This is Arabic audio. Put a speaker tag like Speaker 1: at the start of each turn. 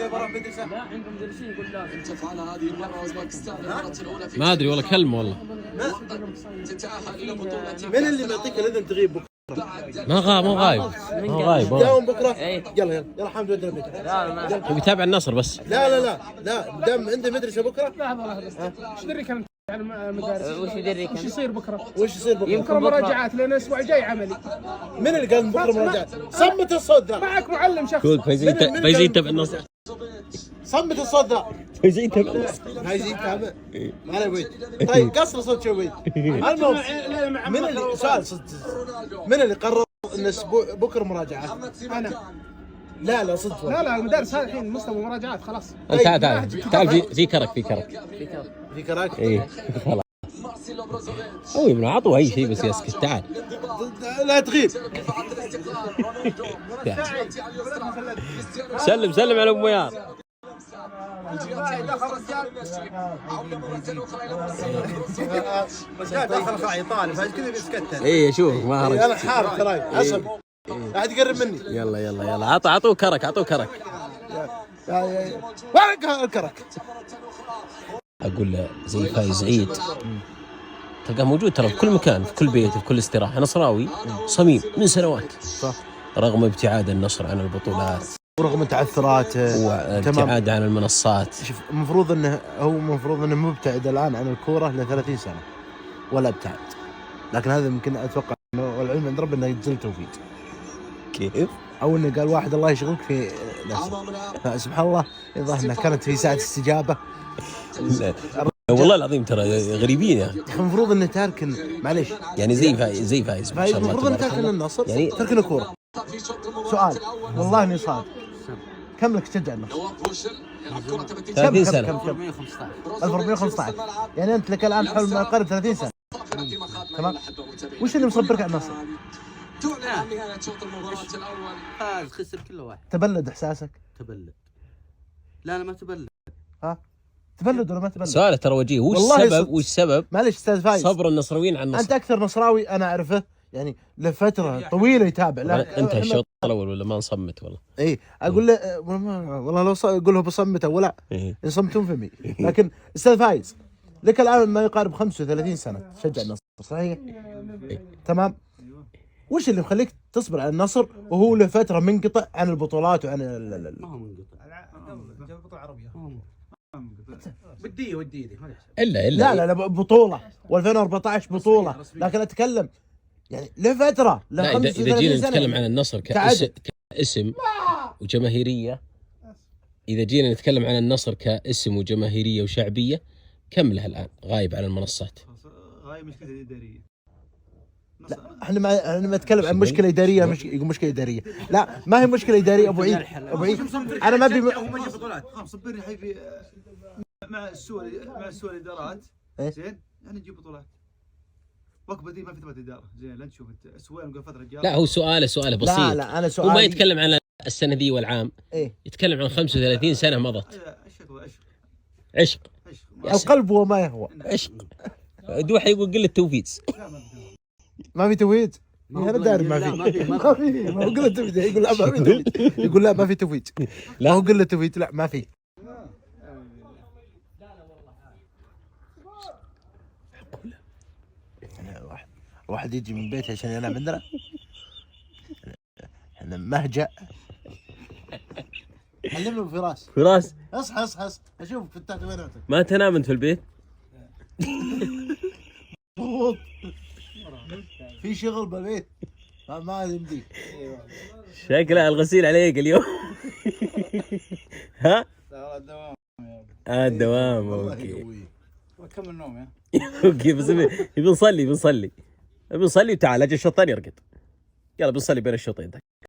Speaker 1: لا عندهم مدرسين يقول لازم.
Speaker 2: انت فعل هذه المره اوزبكستان المره الاولى في
Speaker 3: ما ادري والله كلمه والله.
Speaker 2: تتاهل الى بطوله.
Speaker 4: من اللي معطيك الاذن تغيب بكره؟
Speaker 3: ما غايب.
Speaker 4: داوم بكره. يلا الحمد لله بيتك.
Speaker 3: هو يتابع النصر بس.
Speaker 4: لا دام عنده مدرسه بكره.
Speaker 5: ايش دري كم يعني مدارس؟
Speaker 1: وش يدري
Speaker 5: وش يصير بكره؟
Speaker 1: يمكن
Speaker 5: مراجعات لان الاسبوع الجاي عملي.
Speaker 4: من اللي قال بكره مراجعات؟ صمت الصوت ذا.
Speaker 5: معك معلم شخص.
Speaker 3: فايزين يتابع النصر.
Speaker 4: صمت الصوت ذا.
Speaker 3: فايزين يتابع النصر.
Speaker 4: فايزين يتابع. ما له بيت. طيب قصر صوت شوي. المهم من اللي سؤال صدق من اللي قرر ان اسبوع بكره مراجعات؟
Speaker 5: انا.
Speaker 4: لا صدق.
Speaker 5: لا المدارس هذا الحين مستوى مراجعات خلاص.
Speaker 3: تعال في كرك.
Speaker 4: في كراك.
Speaker 3: ايه خلاص. هو ابن عطوا اي شيء بس يسكت. تعال
Speaker 4: لا تغيب.
Speaker 3: سلم على ام ميار.
Speaker 4: دخل خاعي طالب هذا كذا بيسكت.
Speaker 3: ايه شوف ما هرج.
Speaker 4: انا حارب تراي عصب. لا حد يقرب مني.
Speaker 3: يلا عطوا كرك.
Speaker 4: وين الكرك؟
Speaker 3: اقول له زي فايز عيد تلقاه موجود ترى في كل مكان، في كل بيت، في كل استراحه. نصراوي صميم من سنوات صح، رغم ابتعاد النصر عن البطولات
Speaker 4: ورغم تعثراته
Speaker 3: وابتعاد عن المنصات.
Speaker 4: شوف المفروض انه مبتعد الان عن الكوره ل 30 سنه ولا ابتعد، لكن هذا يمكن اتوقع انه والعلم عند ربنا ينزل توفيق.
Speaker 3: كيف؟
Speaker 4: او انه قال واحد الله يشغلك في نفسه، فسبحان الله يظهر انها كانت في ساعه استجابه.
Speaker 3: والله العظيم ترى غريبين يا اخي.
Speaker 4: المفروض انه تاركن معليش
Speaker 3: يعني زي فايز ما شاء الله.
Speaker 4: المفروض انه تاركن النصر
Speaker 3: يعني
Speaker 4: تاركن الكوره. سؤال والله اني صادق، كم لك تشجع النصر؟
Speaker 3: 30 سنه.
Speaker 4: 1415 يعني انت لك الان حول ما يقارب 30 سنه. تمام. وش اللي مصبرك على النصر؟
Speaker 2: تعلن عن نهايه شوط المباراه الاول.
Speaker 6: فاز خسر كل واحد.
Speaker 4: تبلد احساسك؟
Speaker 6: تبلد. لا انا ما تبلد.
Speaker 4: تبلد ولا ما تبلد؟
Speaker 3: سؤال ترى وجيه. وش السبب
Speaker 4: معلش استاذ فايز
Speaker 3: صبر النصراويين على النصر؟
Speaker 4: انت اكثر نصراوي انا اعرفه يعني لفتره طويله يتابع.
Speaker 3: لا انت الشوط الاول ولا ما نصمت والله؟
Speaker 4: اي اقول له والله لو اقول له بصمت او لا ان صمتم فمي. لكن استاذ فايز لك الان ما يقارب 35 سنه تشجع النصر صحيح؟ تمام. وش اللي مخليك تصبر على النصر وهو له فتره منقطع عن البطولات وعن
Speaker 6: ما هو منقطع.
Speaker 5: بطوله عربيه
Speaker 6: وديه
Speaker 4: لا بطوله و2014 بطوله، لكن اتكلم يعني له فتره
Speaker 3: لا اذا جينا نتكلم عن النصر كاسم وجماهيريه، اذا جينا نتكلم عن النصر كاسم وجماهيريه وشعبيه، كم له الان غايب عن المنصات؟
Speaker 6: غايب مشكله اداريه.
Speaker 4: لا احنا ما نتكلم عن مشكله اداريه. مشكله اداريه لا ما هي مشكله اداريه. ابو عيد انا ما ابي
Speaker 6: بطولات صبرني حبيبي مع السوء الادارات زين يعني نجيب بطولات. وقبل دي ما في ثبات اداره زين. لا تشوف انت سوينا قبل فتره جاء.
Speaker 3: لا هو سؤاله بسيط.
Speaker 4: لا انا سؤالي
Speaker 3: هو ما يتكلم عن السنه ذي والعام. يتكلم عن 35 سنه مضت. عشق
Speaker 4: القلب وما يهوى.
Speaker 3: عشق دوحه يقول قله توفيق.
Speaker 4: ما في توفيق. انا داري ما في. ما هو قله توفيق. يقول لا ما في توفيق. يقول لا ما في توفيق. لا هو قله توفيق. لا ما في. واحد يجي من بيته عشان ينام عندنا. احنا مهجأ. علمنا بفراس. اصحى اشوفك في التحت وين
Speaker 3: ما تنام انت في البيت؟
Speaker 4: في شغل بالبيت ما يمديك.
Speaker 3: شكله الغسيل عليك اليوم. ها؟ الدوام اوكي.
Speaker 6: كم النوم يا
Speaker 3: اوكي بس بنصلي وتعال اجي الشوط الثاني ارقد. يلا بنصلي بين الشوطين.